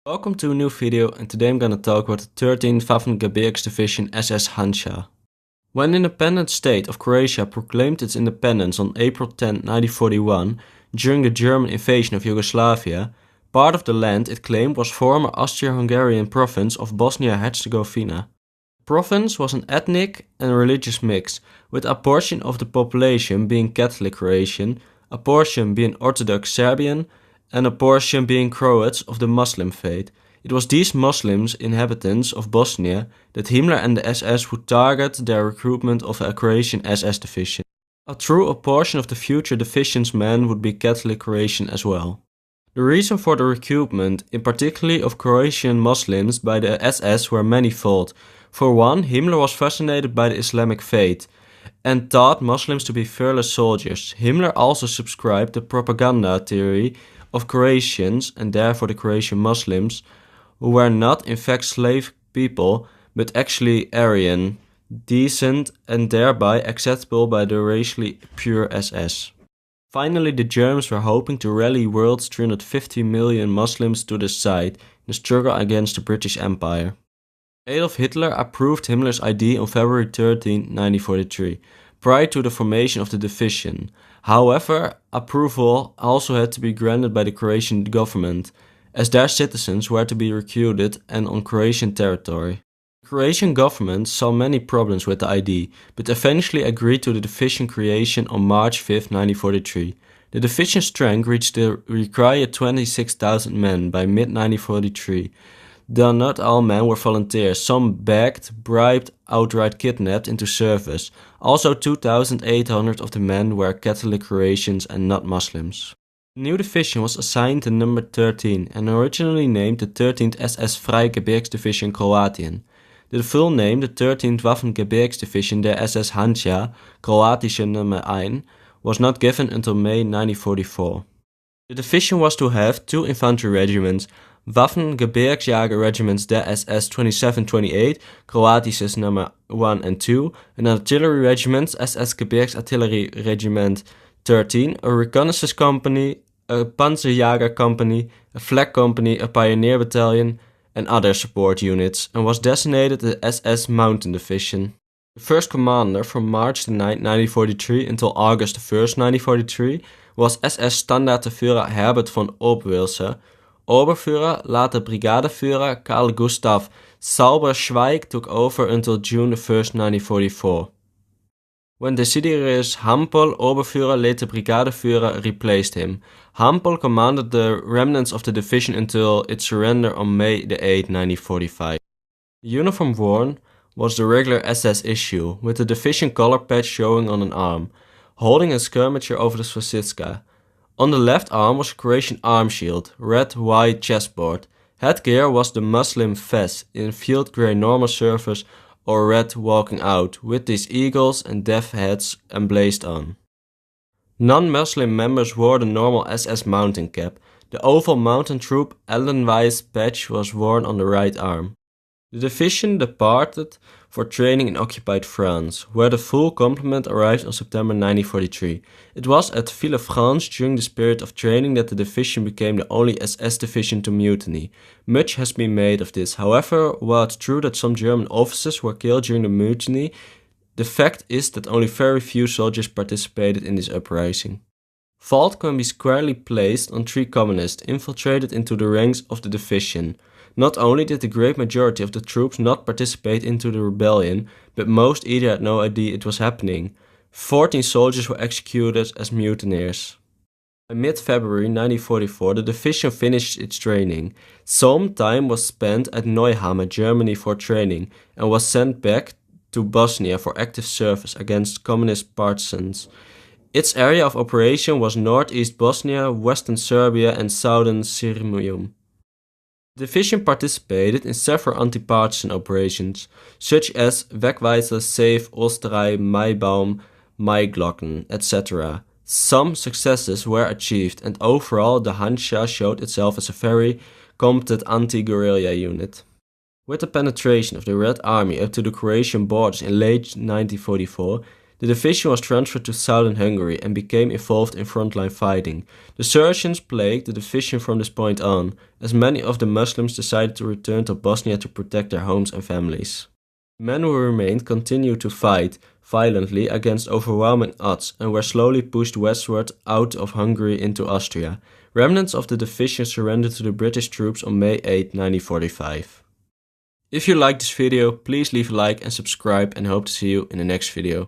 Welcome to a new video, and today I'm gonna talk about the 13th Waffen Division SS Handschar. When the Independent State of Croatia proclaimed its independence on April 10, 1941, during the German invasion of Yugoslavia, part of the land it claimed was former Austro-Hungarian province of Bosnia and Herzegovina. The province was an ethnic and religious mix, with a portion of the population being Catholic Croatian, a portion being Orthodox Serbian, and a portion being Croats of the Muslim faith. It was these Muslims inhabitants of Bosnia that Himmler and the SS would target their recruitment of a Croatian SS division. A true portion of the future division's men would be Catholic Croatian as well. The reason for the recruitment, in particular of Croatian Muslims by the SS, were manifold. For one, Himmler was fascinated by the Islamic faith and taught Muslims to be fearless soldiers. Himmler also subscribed the propaganda theory of Croatians, and therefore the Croatian Muslims, who were not in fact slave people, but actually Aryan, decent, and thereby acceptable by the racially pure SS. Finally, the Germans were hoping to rally the world's 350 million Muslims to their side in the struggle against the British Empire. Adolf Hitler approved Himmler's idea on February 13, 1943, prior to the formation of the division. However, approval also had to be granted by the Croatian government, as their citizens were to be recruited and on Croatian territory. The Croatian government saw many problems with the idea, but eventually agreed to the division creation on March 5, 1943. The division's strength reached the required 26,000 men by mid-1943. Though not all men were volunteers, some begged, bribed, outright kidnapped into service. Also 2,800 of the men were Catholic Croatians and not Muslims. The new division was assigned the number 13 and originally named the 13th SS Gebirgsdivision Croatian. The full name, the 13th Waffen Gebirgsdivision der SS Handschar, Kroatische Nummer 1, was not given until May 1944. The division was to have two infantry regiments, Waffen-Gebirgsjäger regiments der SS 2728, Kroatisches Nummer 1 and 2, and artillery regiments SS Gebirgsartillerie Regiment 13, a reconnaissance company, a Panzerjäger company, a flag company, a pioneer battalion, and other support units, and was designated the SS Mountain Division. The first commander from March 9, 1943 until August 1, 1943 was SS Standartenführer Herbert von Obwilse. Oberführer, later Brigadeführer Carl Gustav Sauber-Schweig took over until June 1, 1944. When Desiderius Hampel, Oberführer, later Brigadeführer, replaced him. Hampel commanded the remnants of the division until its surrender on May 8, 1945. The uniform worn was the regular SS issue, with the division color patch showing on an arm, holding a skirmisher over the swastika. On the left arm was a Croatian arm shield, red-white chessboard. Headgear was the Muslim fez in field grey normal surface or red walking out, with these eagles and death heads emblazoned on. Non-Muslim members wore the normal SS mountain cap. The oval mountain troop Edelweiss patch was worn on the right arm. The division departed for training in occupied France, where the full complement arrived on September 1943. It was at Villefranche during this period of training that the division became the only SS division to mutiny. Much has been made of this. However, while it's true that some German officers were killed during the mutiny, the fact is that only very few soldiers participated in this uprising. Fault can be squarely placed on three communists infiltrated into the ranks of the division. Not only did the great majority of the troops not participate into the rebellion, but most either had no idea it was happening. 14 soldiers were executed as mutineers. By mid-February 1944, the division finished its training. Some time was spent at Neuhammer, Germany for training, and was sent back to Bosnia for active service against communist partisans. Its area of operation was northeast Bosnia, western Serbia, and southern Sirmium. The division participated in several anti-partisan operations, such as Wegweiser, Save, Osterei, Maibaum, Maiglocken, etc. Some successes were achieved, and overall the Handschar showed itself as a very competent anti-guerrilla unit. With the penetration of the Red Army up to the Croatian borders in late 1944, The division was transferred to southern Hungary and became involved in frontline fighting. The Serbians plagued the division from this point on, as many of the Muslims decided to return to Bosnia to protect their homes and families. Men who remained continued to fight violently against overwhelming odds and were slowly pushed westward out of Hungary into Austria. Remnants of the division surrendered to the British troops on May 8, 1945. If you liked this video, please leave a like and subscribe, and hope to see you in the next video.